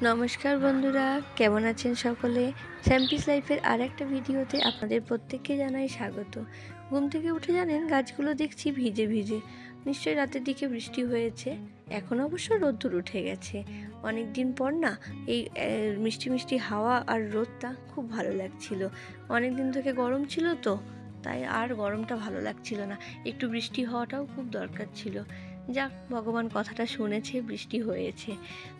নমস্কার বন্ধুরা, কেমন আছেন সকলে? শ্যাম্পিস লাইফের আর একটা ভিডিওতে আপনাদের প্রত্যেককে জানাই স্বাগত। ঘুম থেকে উঠে জানেন গাছগুলো দেখছি ভিজে ভিজে। নিশ্চয়ই রাতের দিকে বৃষ্টি হয়েছে। এখন অবশ্য রোদ্দুর উঠে গেছে। অনেক দিন পর না এই মিষ্টি মিষ্টি হাওয়া আর রোদটা খুব ভালো লাগছিল। অনেক দিন থেকে গরম ছিল তো, তাই আর গরমটা ভালো লাগছিল না। একটু বৃষ্টি হওয়াটাও খুব দরকার ছিল। যাক, ভগবান কথাটা শুনেছে, বৃষ্টি হয়েছে।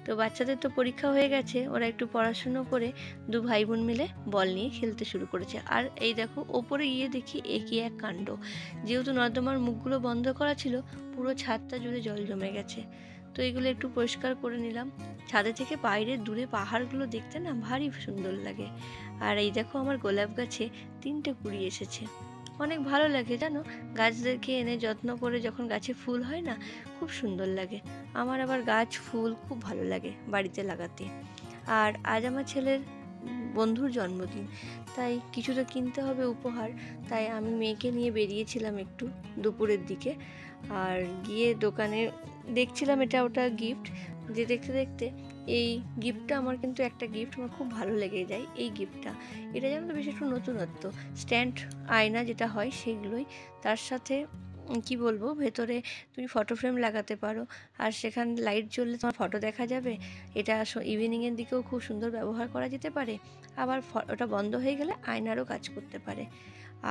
তো বাচ্চাদের তো পরীক্ষা হয়ে গেছে, ওরা একটু পড়াশুনো করে দু ভাই বোন মিলে বল নিয়ে খেলতে শুরু করেছে। আর এই দেখো, ওপরে গিয়ে দেখি একই এক কাণ্ড। যেহেতু নর্দমার মুখগুলো বন্ধ করা ছিল, পুরো ছাদটা জুড়ে জল জমে গেছে। তো এগুলো একটু পরিষ্কার করে নিলাম। ছাদে থেকে বাইরের দূরে পাহাড়গুলো দেখতে না ভারী সুন্দর লাগে। আর এই দেখো, আমার গোলাপ গাছে 3টে কুড়ি এসেছে। অনেক ভালো লাগে জানো, গাছদেরকে এনে যত্ন করে যখন গাছে ফুল হয় না, খুব সুন্দর লাগে। আমার আবার গাছ ফুল খুব ভালো লাগে বাড়িতে লাগাতে। আর আজ আমার ছেলের বন্ধুর জন্মদিন, তাই কিছু তো কিনতে হবে উপহার। তাই আমি মেয়েকে নিয়ে বেরিয়েছিলাম একটু দুপুরের দিকে। আর গিয়ে দোকানে দেখছিলাম এটা ওটা গিফট। যে দেখতে দেখতে এই গিফটটা, আমার কিন্তু একটা গিফট আমার খুব ভালো লেগে যায়। এই গিফটটা, এটা জানো তো বেশ একটু নতুনত্ব। স্ট্যান্ড আয়না যেটা হয় সেগুলোই, তার সাথে কি বলবো, ভেতরে তুমি ফটো ফ্রেম লাগাতে পারো। আর সেখানে লাইট জ্বললে তোমার ফটো দেখা যাবে। এটা ইভিনিংয়ের দিকেও খুব সুন্দর ব্যবহার করা যেতে পারে। আবার ওটা বন্ধ হয়ে গেলে আয়নারও কাজ করতে পারে।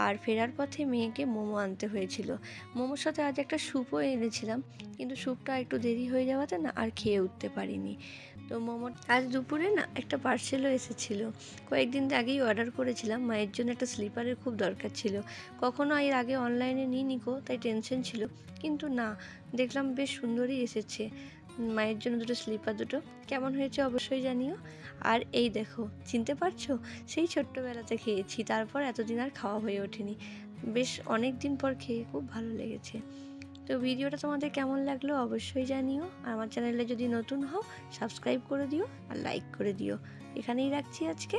আর ফেরার পথে মেয়েকে মোমো আনতে হয়েছিল। মোমোর সাথে আজ একটা স্যুপও এনেছিলাম, কিন্তু স্যুপটা একটু দেরি হয়ে যাওয়াতে না আর খেয়ে উঠতে পারিনি। তো আজ দুপুরে না একটা পার্সেলও এসেছিলো। কয়েকদিন আগেই অর্ডার করেছিলাম, মায়ের জন্য একটা স্লিপারের খুব দরকার ছিল। কখনো এর আগে অনলাইনে নিই কো, তাই টেনশন ছিল। কিন্তু না, দেখলাম বেশ সুন্দরই এসেছে। মায়ের জন্য দুটো স্লিপার, দুটো কেমন হয়েছে অবশ্যই জানিও। আর এই দেখো, চিনতে পারছো? সেই ছোট্টবেলাতে খেয়েছি, তারপর এতদিন আর খাওয়া হয়ে ওঠেনি। বেশ অনেক দিন পর খেয়ে খুব ভালো লেগেছে। তো ভিডিওটা তোমাদের কেমন লাগলো অবশ্যই জানিও। আর আমার চ্যানেলে যদি নতুন হও, সাবস্ক্রাইব করে দিও আর লাইক করে দিও। এখানেই রাখছি আজকে।